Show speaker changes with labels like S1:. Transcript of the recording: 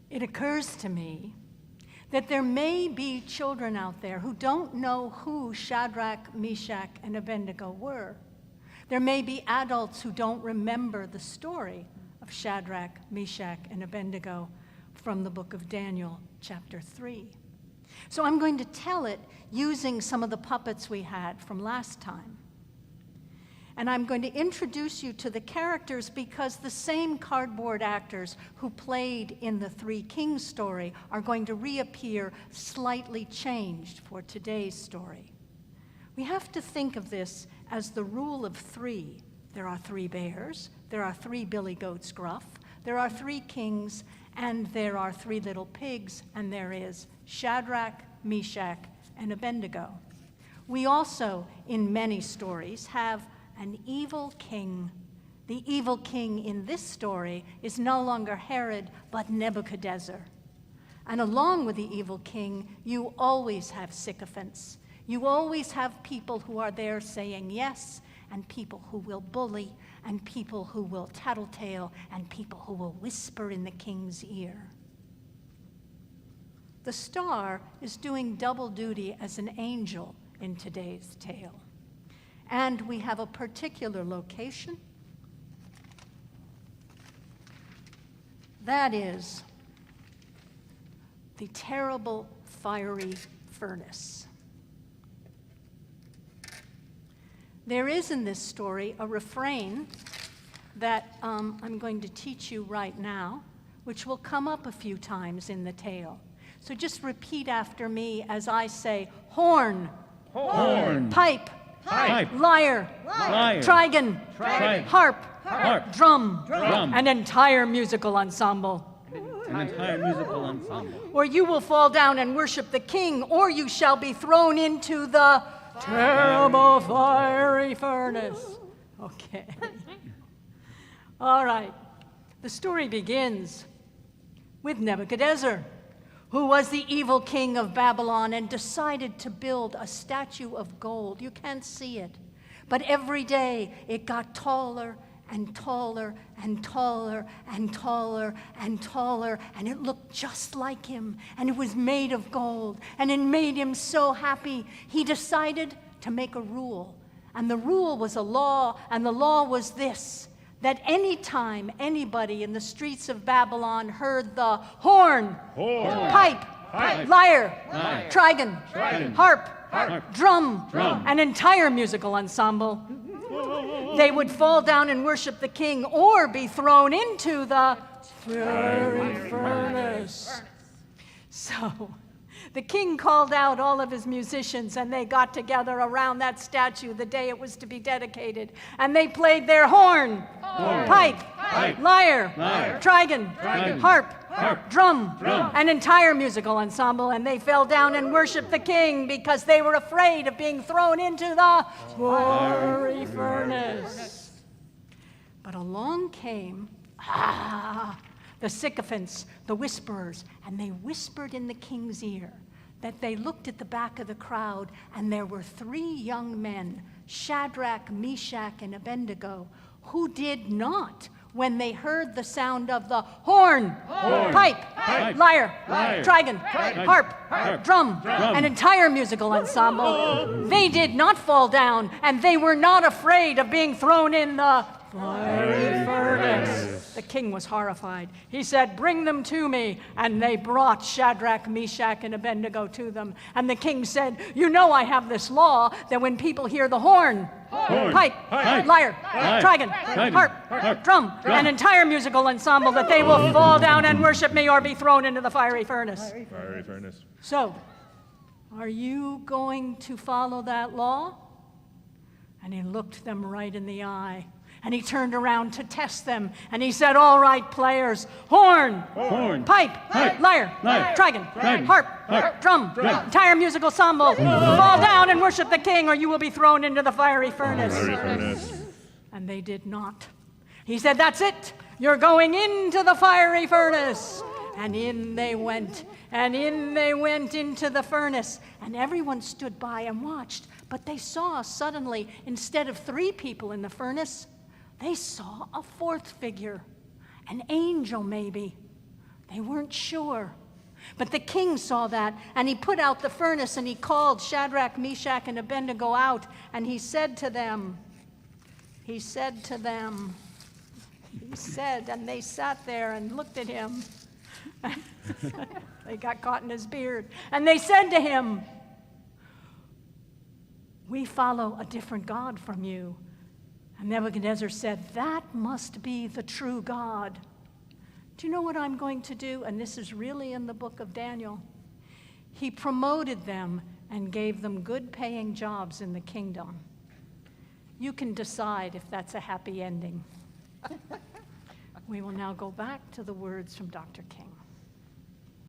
S1: It occurs to me that there may be children out there who don't know who Shadrach, Meshach, and Abednego were. There may be adults who don't remember the story of Shadrach, Meshach, and Abednego from the book of Daniel, chapter 3. So I'm going to tell it using some of the puppets we had from last time. And I'm going to introduce you to the characters because the same cardboard actors who played in the Three Kings story are going to reappear slightly changed for today's story. We have to think of this as the rule of three. There are 3 bears, there are 3 billy goats gruff, there are 3 kings, and there are 3 little pigs, and there is Shadrach, Meshach, and Abednego. We also, in many stories, have an evil king. The evil king in this story is no longer Herod, but Nebuchadnezzar. And along with the evil king, you always have sycophants. You always have people who are there saying yes, and people who will bully, and people who will tattletale, and people who will whisper in the king's ear. The star is doing double duty as an angel in today's tale. And we have a particular location. That is the terrible fiery furnace. There is in this story a refrain that I'm going to teach you right now, which will come up a few times in the tale. So just repeat after me as I say, horn,
S2: horn,
S1: pipe,
S2: pipe,
S1: lyre,
S2: lyre,
S1: trigon,
S2: trigon,
S1: harp,
S2: harp,
S1: drum,
S2: drum,
S1: an entire musical ensemble.
S2: an entire musical ensemble.
S1: Or you will fall down and worship the king, or you shall be thrown into the terrible fiery furnace. Okay. All right. The story begins with Nebuchadnezzar, who was the evil king of Babylon and decided to build a statue of gold. You can't see it, but every day it got taller and taller and taller and taller and taller, and it looked just like him, and it was made of gold, and it made him so happy. He decided to make a rule, and the rule was a law, and the law was this: that anytime anybody in the streets of Babylon heard the horn, pipe, lyre, trigon, harp, drum, an entire musical ensemble, they would fall down and worship the king or be thrown into the fiery furnace. So the king called out all of his musicians, and they got together around that statue the day it was to be dedicated, and they played their horn, pipe, lyre, trigon, harp, drum, an entire musical ensemble, and they fell down and worshiped the king because they were afraid of being thrown into the fiery furnace. But along came the sycophants, the whisperers, and they whispered in the king's ear that they looked at the back of the crowd, and there were 3 young men, Shadrach, Meshach, and Abednego, who did not, when they heard the sound of the horn, pipe, lyre, trigon, harp, drum, an entire musical ensemble, they did not fall down, and they were not afraid of being thrown in the fiery furnace. The king was horrified. He said, "Bring them to me." And they brought Shadrach, Meshach, and Abednego to them. And the king said, "You know I have this law that when people hear the horn, pipe, lyre, trigon, harp, drum, an entire musical ensemble, that they will fall down and worship me or be thrown into the fiery furnace."
S2: Fiery furnace.
S1: So, are you going to follow that law? And he looked them right in the eye. And he turned around to test them, and he said, "All right, players, horn, pipe, lyre, trigon, harp, drum, entire musical ensemble, fall down and worship the king, or you will be thrown into the fiery furnace." And they did not. He said, "That's it. You're going into the fiery furnace." And in they went, and in they went into the furnace. And everyone stood by and watched. But they saw suddenly, instead of 3 people in the furnace, they saw a 4th figure, an angel maybe. They weren't sure. But the king saw that, and he put out the furnace, and he called Shadrach, Meshach, and Abednego out, and he said, and they sat there and looked at him. They got caught in his beard. And they said to him, "We follow a different God from you." And Nebuchadnezzar said, "That must be the true God." Do you know what I'm going to do? And this is really in the book of Daniel. He promoted them and gave them good-paying jobs in the kingdom. You can decide if that's a happy ending. We will now go back to the words from Dr. King.